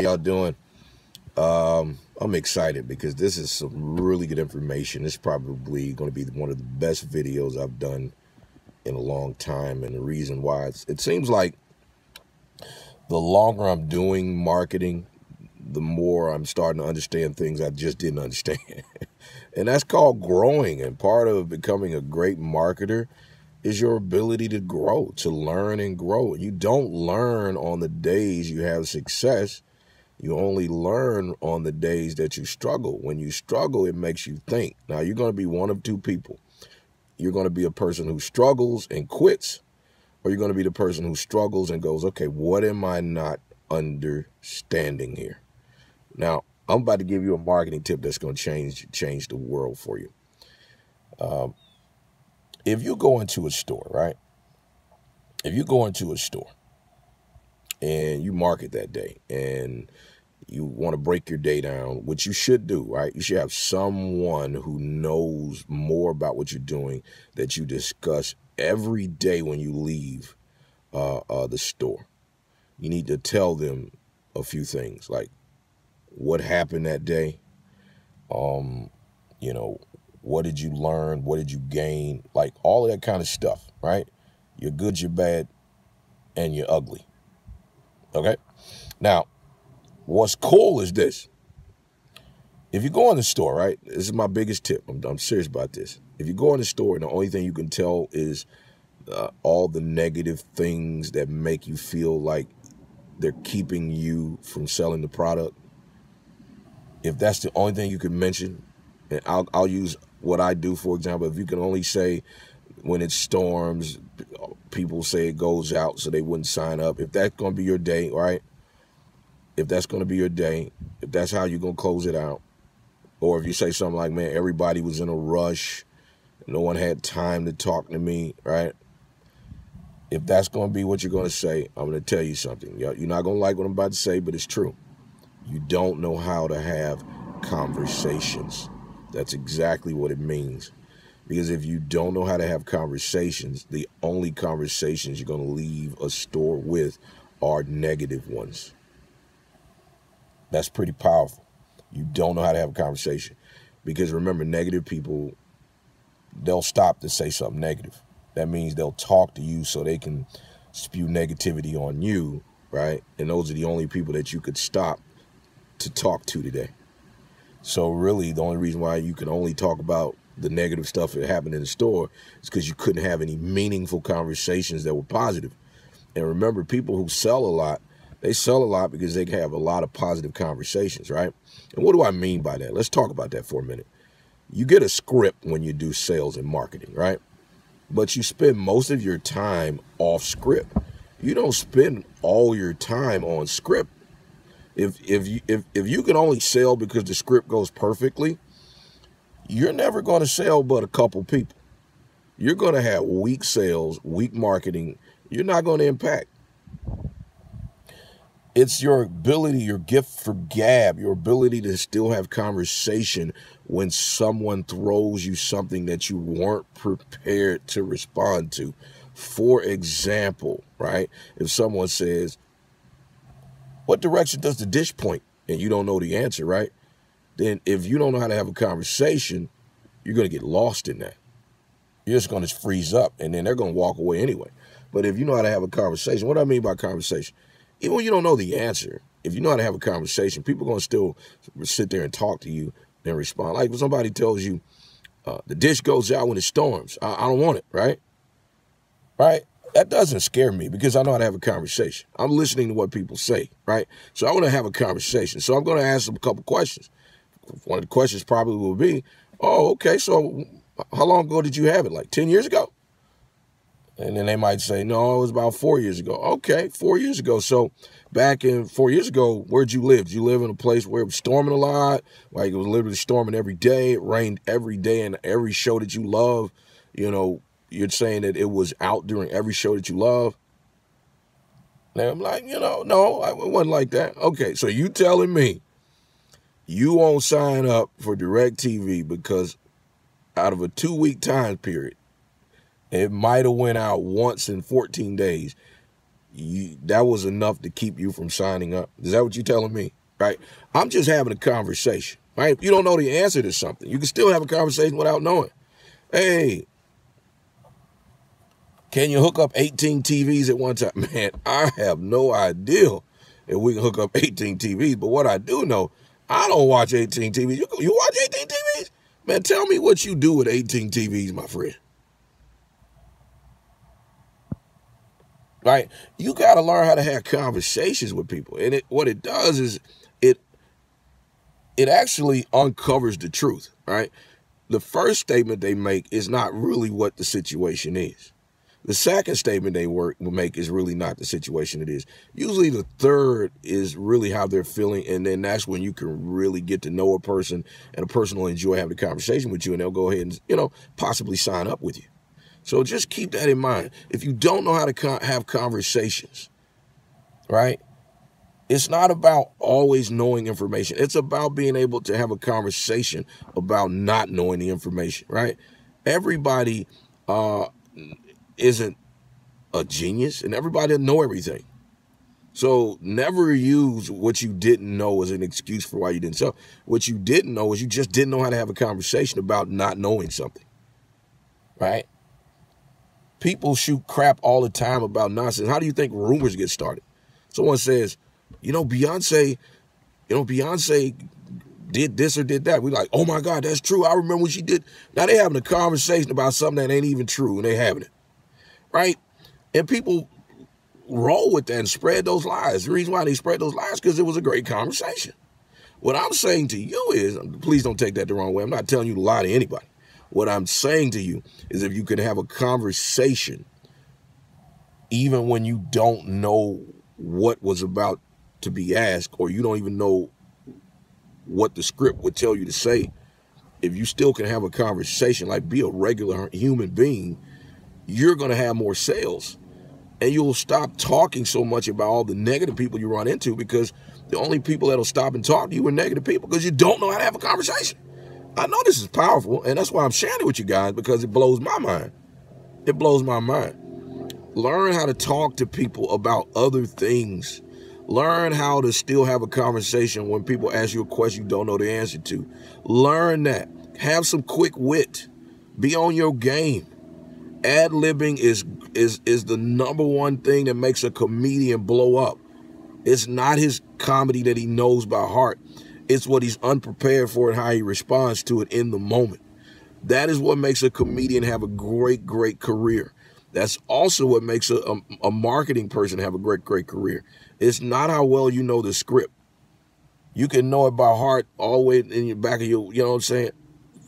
y'all doing? I'm excited because this is some really good information. It's probably going to be one of the best videos I've done in a long time. And the reason why it seems like the longer I'm doing marketing, the more I'm starting to understand things I just didn't understand. And that's called growing. And part of becoming a great marketer is your ability to grow, to learn and grow. You don't learn on the days you have success. You only learn on the days that you struggle. When you struggle, it makes you think. Now, you're going to be one of two people. You're going to be a person who struggles and quits, or you're going to be the person who struggles and goes, okay, what am I not understanding here? Now, I'm about to give you a marketing tip that's going to change the world for you. If you go into a store, right? If you go into a store and you market that day and you want to break your day down, which you should do, right? You should have someone who knows more about what you're doing that you discuss every day when you leave the store. You need to tell them a few things, like what happened that day. You know, what did you learn? What did you gain? Like all of that kind of stuff, right? You're good, you're bad, and you're ugly. Okay? Now, what's cool is this. If you go in the store, right, this is my biggest tip. I'm serious about this. If you go in the store and the only thing you can tell is all the negative things that make you feel like they're keeping you from selling the product, if that's the only thing you can mention, and I'll use what I do, for example. If you can only say when it storms, people say it goes out so they wouldn't sign up. If that's going to be your day, right? If that's going to be your day, if that's how you're going to close it out, or if you say something like, man, everybody was in a rush, no one had time to talk to me, right? If that's going to be what you're going to say, I'm going to tell you something. You're not going to like what I'm about to say, but it's true. You don't know how to have conversations. That's exactly what it means. Because if you don't know how to have conversations, the only conversations you're going to leave a store with are negative ones. That's pretty powerful. You don't know how to have a conversation. Because remember, negative people, they'll stop to say something negative. That means they'll talk to you so they can spew negativity on you, right? And those are the only people that you could stop to talk to today. So really, the only reason why you can only talk about the negative stuff that happened in the store is because you couldn't have any meaningful conversations that were positive. And remember, people who sell a lot, they sell a lot because they have a lot of positive conversations, right? And what do I mean by that? Let's talk about that for a minute. You get a script when you do sales and marketing, right? But you spend most of your time off script. You don't spend all your time on script. If you can only sell because the script goes perfectly, you're never going to sell but a couple people. You're going to have weak sales, weak marketing. You're not going to impact. It's your ability, your gift for gab, your ability to still have conversation when someone throws you something that you weren't prepared to respond to. For example, right? If someone says, what direction does the dish point? And you don't know the answer, right? Then if you don't know how to have a conversation, you're going to get lost in that. You're just going to freeze up, and then they're going to walk away anyway. But if you know how to have a conversation, what do I mean by conversation? Even when you don't know the answer, if you know how to have a conversation, people are going to still sit there and talk to you and respond. Like if somebody tells you the dish goes out when it storms, I don't want it, right? Right? That doesn't scare me because I know how to have a conversation. I'm listening to what people say, right? So I want to have a conversation. So I'm going to ask them a couple questions. One of the questions probably will be, oh, okay, so how long ago did you have it? Like 10 years ago? And then they might say, no, it was about 4 years ago. Okay, 4 years ago. So back in 4 years ago, where'd you live? Did you live in a place where it was storming a lot? Like it was literally storming every day. It rained every day in every show that you love. You know, you're saying that it was out during every show that you love. And I'm like, no, it wasn't like that. Okay, so you telling me you won't sign up for Directv because out of a 2-week time period, it might have went out once in 14 days. that was enough to keep you from signing up. Is that what you're telling me? Right? I'm just having a conversation. Right? If you don't know the answer to something, you can still have a conversation without knowing. Hey, can you hook up 18 TVs at one time? Man, I have no idea if we can hook up 18 TVs. But what I do know, I don't watch 18 TVs. You watch 18 TVs? Man, tell me what you do with 18 TVs, my friend. Right? You got to learn how to have conversations with people. And what it does is it actually uncovers the truth, right? The first statement they make is not really what the situation is. The second statement they will make is really not the situation it is. Usually the third is really how they're feeling, and then that's when you can really get to know a person, and a person will enjoy having a conversation with you, and they'll go ahead and, possibly sign up with you. So just keep that in mind. If you don't know how to have conversations, right, it's not about always knowing information. It's about being able to have a conversation about not knowing the information, right? Everybody isn't a genius, and everybody doesn't know everything. So never use what you didn't know as an excuse for why you didn't. So what you didn't know is you just didn't know how to have a conversation about not knowing something, right? People shoot crap all the time about nonsense. How do you think rumors get started? Someone says, Beyonce did this or did that. We're like, oh my God, that's true. I remember when she did. Now they're having a conversation about something that ain't even true, and they having it, right? And people roll with that and spread those lies. The reason why they spread those lies is because it was a great conversation. What I'm saying to you is, please don't take that the wrong way. I'm not telling you to lie to anybody. What I'm saying to you is if you can have a conversation, even when you don't know what was about to be asked, or you don't even know what the script would tell you to say, if you still can have a conversation, like be a regular human being, you're going to have more sales. And you'll stop talking so much about all the negative people you run into, because the only people that'll stop and talk to you are negative people, because you don't know how to have a conversation. I know this is powerful, and that's why I'm sharing it with you guys, because it blows my mind. It blows my mind. Learn how to talk to people about other things. Learn how to still have a conversation when people ask you a question you don't know the answer to. Learn that. Have some quick wit. Be on your game. Ad-libbing is the number one thing that makes a comedian blow up. It's not his comedy that he knows by heart. It's what he's unprepared for and how he responds to it in the moment. That is what makes a comedian have a great, great career. That's also what makes a marketing person have a great, great career. It's not how well you know the script. You can know it by heart all the way in your back of your,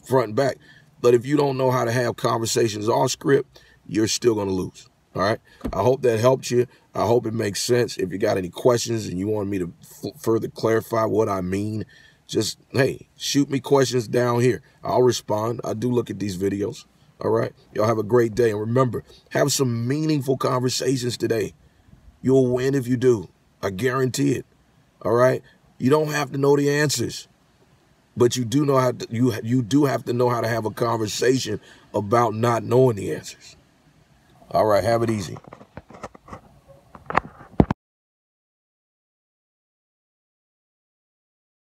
front and back. But if you don't know how to have conversations off script, you're still going to lose. All right. I hope that helped you. I hope it makes sense. If you got any questions and you want me to further clarify what I mean, just, hey, shoot me questions down here. I'll respond. I do look at these videos. All right. Y'all have a great day. And remember, have some meaningful conversations today. You'll win if you do. I guarantee it. All right. You don't have to know the answers, but you do know how to, you do have to know how to have a conversation about not knowing the answers. All right. Have it easy.